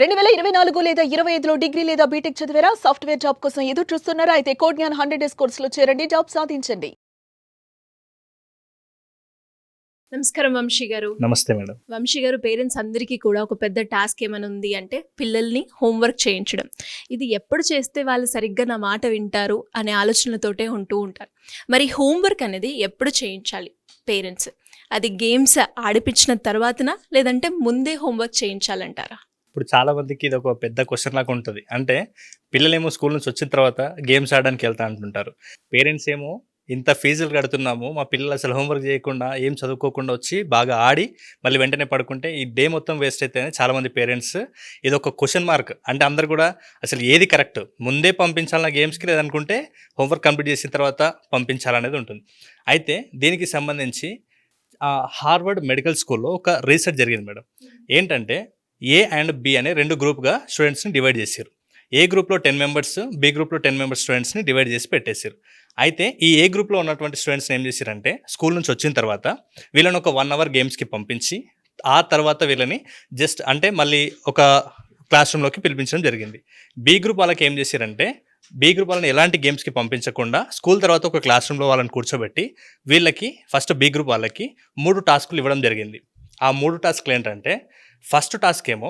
2024 లేదా 25లో డిగ్రీ లేదా బీటెక్ చదివారా? సాఫ్ట్‌వేర్ జాబ్ కోసం ఎదురు చూస్తున్నారా? అయితే కోడ్ జ్ఞాన్ 100 డేస్ కోర్సులో చేరండి. జాబ్ సాధించండి. నమస్కారం వంశీ గారు. నమస్తే మేడం. వంశీ గారు, పేరెంట్స్ అందరికీ కూడా ఒక పెద్ద టాస్క్ ఏమైనా ఉంది అంటే పిల్లల్ని హోంవర్క్ చేయించడం. ఇది ఎప్పుడు చేస్తే వాళ్ళు సరిగ్గా నా మాట వింటారు అనే ఆలోచనలతోటే ఉంటూ ఉంటారు. మరి హోంవర్క్ అనేది ఎప్పుడు చేయించాలి పేరెంట్స్? అది గేమ్స్ ఆడిపించిన తర్వాతనా, లేదంటే ముందే హోంవర్క్ చేయించాలంటారా? ఇప్పుడు చాలా మందికి ఇది ఒక పెద్ద క్వశ్చన్ లాగా ఉంటుంది. అంటే పిల్లలేమో స్కూల్ నుంచి వచ్చిన తర్వాత గేమ్స్ ఆడడానికి వెళ్తా అంటుంటారు. పేరెంట్స్ ఏమో ఇంత ఫీజులు కడుతున్నాము, మా పిల్లలు అసలు హోంవర్క్ చేయకుండా ఏం చదువుకోకుండా వచ్చి బాగా ఆడి మళ్ళీ వెంటనే పడుకుంటే ఈ డే మొత్తం వేస్ట్ అయితే చాలామంది పేరెంట్స్ ఇది ఒక క్వశ్చన్ మార్క్. అంటే అందరు కూడా అసలు ఏది కరెక్ట్, ముందే పంపించాలన్న గేమ్స్కి, లేదనుకుంటే హోంవర్క్ కంప్లీట్ చేసిన తర్వాత పంపించాలనేది ఉంటుంది. అయితే దీనికి సంబంధించి హార్వర్డ్ మెడికల్ స్కూల్లో ఒక రీసెర్చ్ జరిగింది మేడం. ఏంటంటే ఏ అండ్ బి అనే 2 గ్రూప్గా స్టూడెంట్స్ని డివైడ్ చేశారు. ఏ గ్రూప్లో 10 మెంబర్స్, బి గ్రూప్లో 10 మెంబర్స్ స్టూడెంట్స్ని డివైడ్ చేసి పెట్టేశారు. అయితే ఈ ఏ గ్రూప్లో ఉన్నటువంటి స్టూడెంట్స్ని ఏం చేశారంటే స్కూల్ నుంచి వచ్చిన తర్వాత వీళ్ళని ఒక 1 అవర్ గేమ్స్కి పంపించి ఆ తర్వాత వీళ్ళని జస్ట్ అంటే మళ్ళీ ఒక క్లాస్ రూమ్లోకి పిలిపించడం జరిగింది. బి గ్రూప్ వాళ్ళకి ఏం చేశారంటే బి గ్రూప్ వాళ్ళని ఎలాంటి గేమ్స్కి పంపించకుండా స్కూల్ తర్వాత ఒక క్లాస్ రూమ్లో వాళ్ళని కూర్చోబెట్టి వీళ్ళకి ఫస్ట్ బి గ్రూప్ వాళ్ళకి 3 టాస్కులు ఇవ్వడం జరిగింది. ఆ 3 టాస్క్లు ఏంటంటే ఫస్ట్ టాస్క్ ఏమో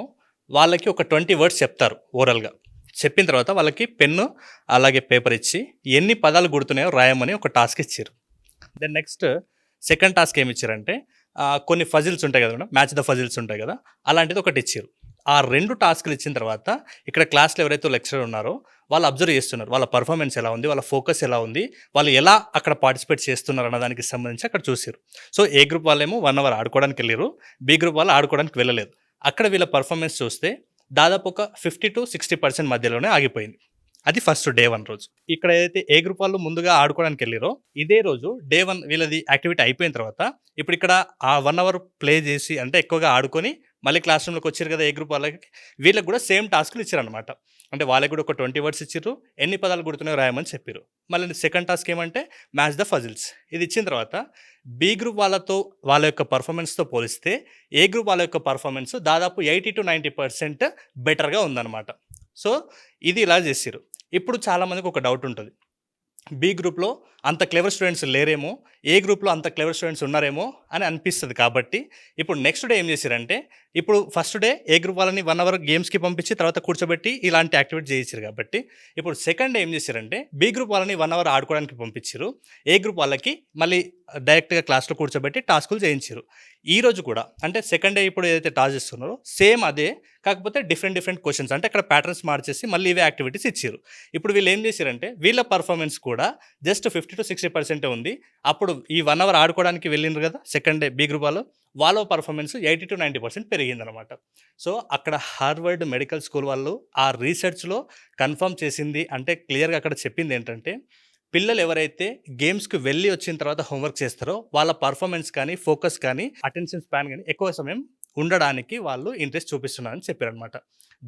వాళ్ళకి ఒక 20 వర్డ్స్ చెప్తారు ఓరల్గా. చెప్పిన తర్వాత వాళ్ళకి పెన్ను అలాగే పేపర్ ఇచ్చి ఎన్ని పదాలు గుర్తున్నాయో రాయమని ఒక టాస్క్ ఇచ్చారు. దెన్ నెక్స్ట్ సెకండ్ టాస్క్ ఏమి ఇచ్చారంటే కొన్ని ఫజిల్స్ ఉంటాయి కదా మేడం, మ్యాచ్ ద ఫజిల్స్ ఉంటాయి కదా, అలాంటిది ఒకటి ఇచ్చారు. ఆ 2 టాస్క్లు ఇచ్చిన తర్వాత ఇక్కడ క్లాస్లో ఎవరైతే లెక్చరర్ ఉన్నారో వాళ్ళు అబ్జర్వ్ చేస్తున్నారు వాళ్ళ పర్ఫార్మెన్స్ ఎలా ఉంది, వాళ్ళ ఫోకస్ ఎలా ఉంది, వాళ్ళు ఎలా అక్కడ పార్టిసిపేట్ చేస్తున్నారు అన్న దానికి సంబంధించి అక్కడ చూసారు. సో ఏ గ్రూప్ వాళ్ళేమో 1 అవర్ ఆడుకోవడానికి వెళ్ళారు, బి గ్రూప్ వాళ్ళు ఆడుకోవడానికి వెళ్ళలేదు. అక్కడ వీళ్ళ పర్ఫార్మెన్స్ చూస్తే దాదాపు ఒక 50-60% మధ్యలోనే ఆగిపోయింది. అది ఫస్ట్ డే 1 రోజు. ఇక్కడ ఏదైతే ఏ గ్రూప్ వాళ్ళు ముందుగా ఆడుకోవడానికి వెళ్ళారో ఇదే రోజు డే 1 వీళ్ళది యాక్టివిటీ అయిపోయిన తర్వాత ఇప్పుడు ఇక్కడ ఆ 1 అవర్ ప్లే చేసి అంటే ఎక్కువగా ఆడుకొని మళ్ళీ క్లాస్ రూమ్లోకి వచ్చారు కదా ఏ గ్రూప్ వాళ్ళకి, వీళ్ళకి కూడా సేమ్ టాస్క్లు ఇచ్చారనమాట. అంటే వాళ్ళకి కూడా ఒక 20 వర్డ్స్ ఇచ్చారు, ఎన్ని పదాలు గుర్తున్నాయో రాయమని చెప్పారు. మళ్ళీ సెకండ్ టాస్క్ ఏమంటే మ్యాచ్ ద ఫజిల్స్. ఇది ఇచ్చిన తర్వాత బి గ్రూప్ వాళ్ళతో వాళ్ళ యొక్క పర్ఫార్మెన్స్తో పోలిస్తే ఏ గ్రూప్ వాళ్ళ యొక్క పర్ఫార్మెన్స్ దాదాపు 80-90% బెటర్గా ఉందన్నమాట. సో ఇది ఇలా చేసారు. ఇప్పుడు చాలామందికి ఒక డౌట్ ఉంటుంది, బి గ్రూప్లో అంత క్లెవర్ స్టూడెంట్స్ లేరేమో, ఏ గ్రూప్లో అంత క్లెవర్ స్టూడెంట్స్ ఉన్నారేమో అని అనిపిస్తుంది. కాబట్టి ఇప్పుడు నెక్స్ట్ డే ఏం చేశారంటే ఇప్పుడు ఫస్ట్ డే ఏ గ్రూప్ వాళ్ళని 1 అవర్ గేమ్స్కి పంపించి తర్వాత కూర్చోబెట్టి ఇలాంటి యాక్టివిటీ చేయించారు. కాబట్టి ఇప్పుడు సెకండ్ డే ఏం చేశారంటే బి గ్రూప్ వాళ్ళని 1 అవర్ ఆడుకోవడానికి పంపించారు, ఏ గ్రూప్ వాళ్ళకి మళ్ళీ డైరెక్ట్గా క్లాస్లో కూర్చోబెట్టి టాస్కులు చేయించారు. ఈ రోజు కూడా అంటే సెకండ్ డే ఇప్పుడు ఏదైతే టాస్క్ చేస్తున్నారో సేమ్ అదే, కాకపోతే డిఫరెంట్ క్వశ్చన్స్ అంటే అక్కడ ప్యాటర్న్స్ మార్చేసి మళ్ళీ ఇవే యాక్టివిటీస్ ఇచ్చారు. ఇప్పుడు వీళ్ళు ఏం చేశారంటే వీళ్ళ పర్ఫార్మెన్స్ కూడా జస్ట్ 50-60% ఉంది. అప్పుడు ఈ 1 అవర్ ఆడుకోవడానికి వెళ్ళిండ్రు కదా సెకండ్ డే బి గ్రూప్ వాళ్ళ పర్ఫార్మెన్స్ 80-90% పెరిగిందనమాట. సో అక్కడ హార్వర్డ్ మెడికల్ స్కూల్ వాళ్ళు ఆ రీసెర్చ్లో కన్ఫర్మ్ చేసింది అంటే క్లియర్గా అక్కడ చెప్పింది ఏంటంటే పిల్లలు ఎవరైతే గేమ్స్కి వెళ్ళి వచ్చిన తర్వాత హోంవర్క్ చేస్తారో వాళ్ళ పర్ఫార్మెన్స్ కానీ, ఫోకస్ కానీ, అటెన్షన్ స్పాన్ కానీ ఎక్కువ సమయం ఉండడానికి వాళ్ళు ఇంట్రెస్ట్ చూపిస్తున్నారని చెప్పారనమాట.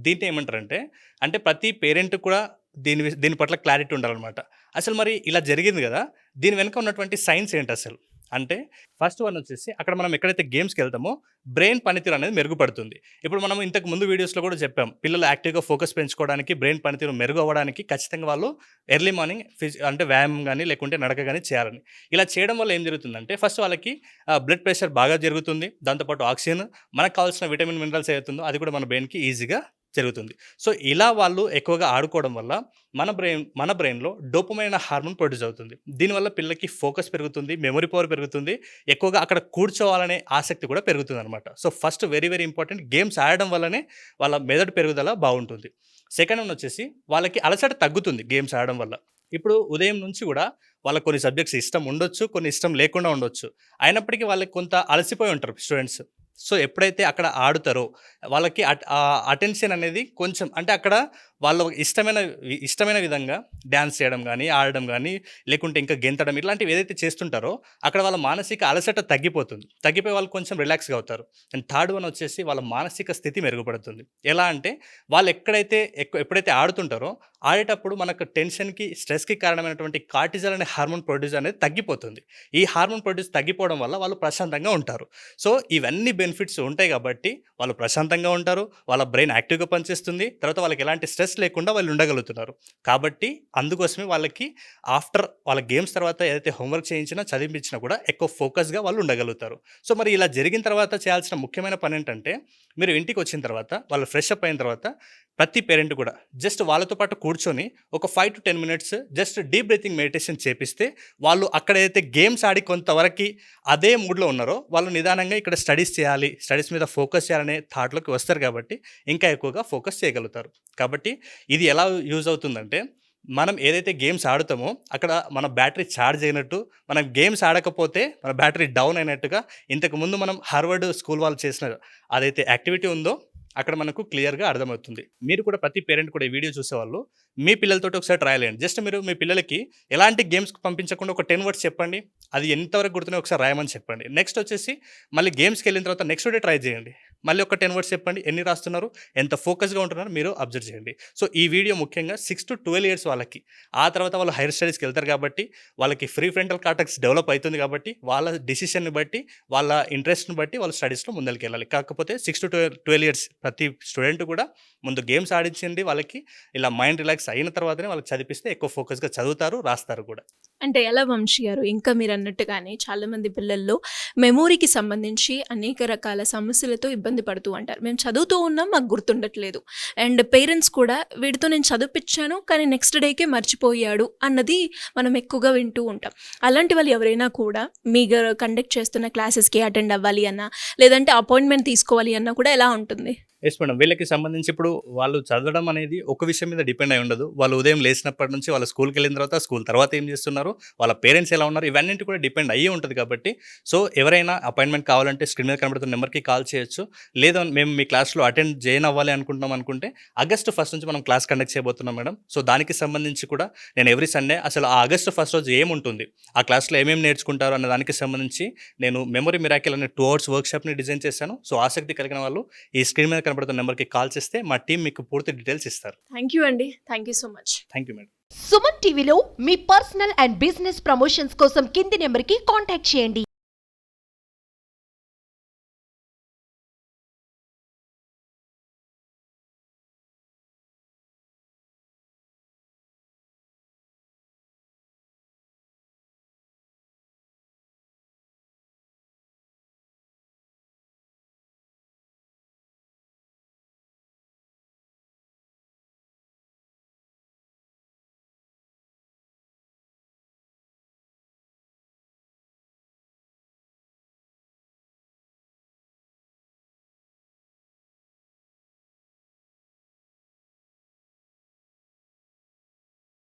దీంట్లో ఏమంటారంటే అంటే ప్రతి పేరెంట్ కూడా దీని పట్ల క్లారిటీ ఉండాలన్నమాట. అసలు మరి ఇలా జరిగింది కదా, దీని వెనుక ఉన్నటువంటి సైన్స్ ఏంటి అసలు అంటే ఫస్ట్ వన్ వచ్చేసి అక్కడ మనం ఎక్కడైతే గేమ్స్కి వెళ్తామో బ్రెయిన్ పనితీరు అనేది మెరుగుపడుతుంది. ఇప్పుడు మనం ఇంతకు ముందు వీడియోస్లో కూడా చెప్పాం, పిల్లలు యాక్టివ్గా ఫోకస్ పెంచుకోవడానికి, బ్రెయిన్ పనితీరు మెరుగు అవ్వడానికి ఖచ్చితంగా వాళ్ళు ఎర్లీ మార్నింగ్ అంటే వ్యాయామం కానీ లేకుంటే నడక కానీ చేయాలని. ఇలా చేయడం వల్ల ఏం జరుగుతుందంటే ఫస్ట్ వాళ్ళకి బ్లడ్ ప్రెషర్ బాగా జరుగుతుంది, దాంతోపాటు ఆక్సిజన్, మనకు కావాల్సిన విటమిన్ మినరల్స్ ఏదైతుందో అది కూడా మన బ్రెయిన్కి ఈజీగా జరుగుతుంది. సో ఇలా వాళ్ళు ఎక్కువగా ఆడుకోవడం వల్ల మన బ్రెయిన్లో డోపమైన్ హార్మోన్ ప్రొడ్యూస్ అవుతుంది. దీనివల్ల పిల్లలకి ఫోకస్ పెరుగుతుంది, మెమరీ పవర్ పెరుగుతుంది, ఎక్కువగా అక్కడ కూర్చోవాలనే ఆసక్తి కూడా పెరుగుతుంది అనమాట. So first very important, games ఆడడం వల్లనే వాళ్ళ మెదడు పెరుగుదల బాగుంటుంది. సెకండ్ వన్ వచ్చేసి వాళ్ళకి అలసట తగ్గుతుంది గేమ్స్ ఆడడం వల్ల. ఇప్పుడు ఉదయం నుంచి కూడా వాళ్ళకి కొన్ని సబ్జెక్ట్స్ ఇష్టం ఉండొచ్చు, కొన్ని ఇష్టం లేకుండా ఉండొచ్చు, అయినప్పటికీ వాళ్ళకి కొంత అలసిపోయి ఉంటారు స్టూడెంట్స్. సో ఎప్పుడైతే అక్కడ ఆడుతారో వాళ్ళకి అటెన్షన్ అనేది కొంచెం అంటే అక్కడ వాళ్ళు ఇష్టమైన విధంగా డ్యాన్స్ చేయడం కానీ, ఆడడం కానీ, లేకుంటే ఇంకా గెంతడం ఇట్లాంటివి ఏదైతే చేస్తుంటారో అక్కడ వాళ్ళ మానసిక అలసట తగ్గిపోయి వాళ్ళు కొంచెం రిలాక్స్గా అవుతారు. అండ్ థర్డ్ వన్ వచ్చేసి వాళ్ళ మానసిక స్థితి మెరుగుపడుతుంది. ఎలా అంటే వాళ్ళు ఎప్పుడైతే ఆడుతుంటారో ఆడేటప్పుడు మనకు టెన్షన్‌కి, స్ట్రెస్‌కి కారణమైనటువంటి కార్టిజాల్ అనే హార్మోన్ ప్రొడ్యూస్ అనేది తగ్గిపోతుంది. ఈ హార్మోన్ ప్రొడ్యూస్ తగ్గిపోవడం వల్ల వాళ్ళు ప్రశాంతంగా ఉంటారు. సో, ఇవన్నీ బెనిఫిట్స్ ఉంటాయి కాబట్టి వాళ్ళు ప్రశాంతంగా ఉంటారు. వాళ్ళ బ్రెయిన్ యాక్టివ్‌గా పనిచేస్తుంది. తర్వాత వాళ్ళకి ఎలాంటి స్ట్రెస్ లేకుండా వాళ్ళు ఉండగలుగుతున్నారు. కాబట్టి అందుకోసమే వాళ్ళకి ఆఫ్టర్ వాళ్ళ గేమ్స్ తర్వాత ఏదైతే హోంవర్క్ చేయించినా, చదివించినా కూడా ఎక్కువ ఫోకస్‌గా వాళ్ళు ఉండగలుగుతారు. సో, మరి ఇలా జరిగిన తర్వాత చేయాల్సిన ముఖ్యమైన పనేంటంటే, మీరు ఇంటికొచ్చిన తర్వాత వాళ్ళు ఫ్రెష్ అప్ అయిన తర్వాత ప్రతి పేరెంట్ కూడా జస్ట్ వాళ్ళతో పాటు కూర్చొని ఒక 5-10 minutes just deep breathing meditation చేపిస్తే వాళ్ళు అక్కడైతే గేమ్స్ ఆడి కొంతవరకు అదే మూడ్‌లో ఉన్నారో వాళ్ళు నిదానంగా ఇక్కడ స్టడీస్ చేయాలి, స్టడీస్ మీద ఫోకస్ చేయాలనే థాట్‌లోకి వస్తారు కాబట్టి ఇంకా ఎక్కువగా ఫోకస్ చేయగలుగుతారు. కాబట్టి ఇది ఎలా యూజ్ అవుతుందంటే మనం ఏదైతే గేమ్స్ ఆడుతామో అక్కడ మన బ్యాటరీ ఛార్జ్ అయినట్టు, మనం గేమ్స్ ఆడకపోతే మన బ్యాటరీ డౌన్ అయినట్టుగా ఇంతకుముందు మనం హార్వర్డ్ స్కూల్ వాళ్ళు చేసిన అదైతే యాక్టివిటీ ఉందో అక్కడ మనకు క్లియర్‌గా అర్థమవుతుంది. మీరు కూడా ప్రతి పేరెంట్ కూడా ఈ వీడియో చూసేవాళ్ళు మీ పిల్లలతోటి ఒకసారి ట్రయల్ చేయండి. జస్ట్ మీరు మీ పిల్లలకి ఎలాంటి గేమ్స్‌కి పంపించకుండా ఒక 10 వర్డ్స్ చెప్పండి. అది ఎంతవరకు గుర్తున్నాయో ఒకసారి రాయమని చెప్పండి. నెక్స్ట్ వచ్చేసి మళ్ళీ గేమ్స్‌కెళ్ళిన తర్వాత నెక్స్ట్ డే ట్రై చేయండి. మళ్ళీ ఒక 10 వర్డ్స్ చెప్పండి. ఎన్ని రాస్తున్నారు? ఎంత ఫోకస్‌గా ఉంటున్నారో మీరు అబ్జర్వ్ చేయండి. సో, ఈ వీడియో ముఖ్యంగా 6-12 ఇయర్స్ వాళ్ళకి. ఆ తర్వాత వాళ్ళు హైర్ స్టడీస్‌కి వెళ్తారు కాబట్టి వాళ్ళకి ప్రీ ఫ్రంటల్ కార్టెక్స్ డెవలప్ అవుతుంది కాబట్టి వాళ్ళ డెసిషన్‌ని బట్టి, వాళ్ళ ఇంట్రెస్ట్‌ని బట్టి వాళ్ళు స్టడీస్‌లో ముందలకెళ్ళాలి. కాకపోతే 6-12 ఇయర్స్ ప్రతి స్టూడెంట్ కూడా ముందు గేమ్స్ ఆడించండి వాళ్ళకి. ఇలా మైండ్ రిలాక్స్ అయిన తర్వాతనే వాళ్ళకి చదివిపిస్తే ఎక్కువ ఫోకస్‌గా చదువుతారు, రాస్తారు కూడా. అంటే ఎలా వంశీ గారు, ఇంకా మీరన్నట్టుగానే చాలామంది పిల్లల్లో మెమోరీకి సంబంధించి అనేక రకాల సమస్యలతో ఇబ్బంది పడుతూ ఉంటారు. మేము చదువుతూ ఉన్నాం, మాకు గుర్తుండట్లేదు. అండ్ పేరెంట్స్ కూడా వీడితో నేను చదివిపించాను కానీ నెక్స్ట్ డేకే మర్చిపోయాడు అన్నది మనం ఎక్కువగా వింటూ ఉంటాం. అలాంటి వాళ్ళు ఎవరైనా కూడా మీ కండక్ట్ చేస్తున్న క్లాసెస్కి అటెండ్ అవ్వాలి అన్నా, లేదంటే అపాయింట్మెంట్ తీసుకోవాలి అన్నా కూడా ఎలా ఉంటుంది? Yes madam. వీళ్ళకి సంబంధించి ఇప్పుడు వాళ్ళు చదవడం అనేది ఒక విషయం మీద డిపెండ్ అయి ఉండదు. వాళ్ళు ఉదయం లేసినప్పటి నుంచి వాళ్ళ స్కూల్‌కెళ్ళిన తర్వాత, స్కూల్ తర్వాత ఏం చేస్తున్నారు, వాళ్ళ పేరెంట్స్ ఎలా ఉన్నారు, ఇవన్నింటి కూడా డిపెండ్ అయ్యి ఉంటది కాబట్టి, సో, ఎవరైనా అపాయింట్మెంట్ కావాలంటే స్క్రీన్ మీద కనబడుతున్న నెంబర్‌కి కాల్ చేయొచ్చు. లేదా మేము మీ క్లాస్‌లో జాయిన్ అవ్వాలి అనుకుంటున్నాం అనుకుంటే ఆగస్ట్ 1 నుంచి మనం క్లాస్ కండక్ట్ చేయబోతున్నాం మేడం. సో, దానికి సంబంధించి కూడా నేను ఎవ్రీ సండే అసలు ఆ ఆగస్ట్ 1 రోజు ఏముంటుంది, ఆ క్లాస్‌లో ఏమేమి నేర్చుకుంటారు అన్న దానికి సంబంధించి నేను మెమరీ మిరాకిల్ అనే 2 అవర్స్ వర్క్‌షాప్‌ని డిజైన్ చేశాను. సో, ఆసక్తి కలిగిన వాళ్ళు ఈ స్క్రీన్ మీద కనబడుతున్న నెంబర్‌కి కాల్ చేస్తే మా టీమ్ మీకు పూర్తి డీటెయిల్స్ ఇస్తారు. థ్యాంక్ యూ అండి. Thank you so much. Thank you madam. Suman టీవీలో మీ పర్సనల్ అండ్ బిజినెస్ ప్రమోషన్స్ కోసం కింది నెంబర్కి కాంటాక్ట్ చేయండి.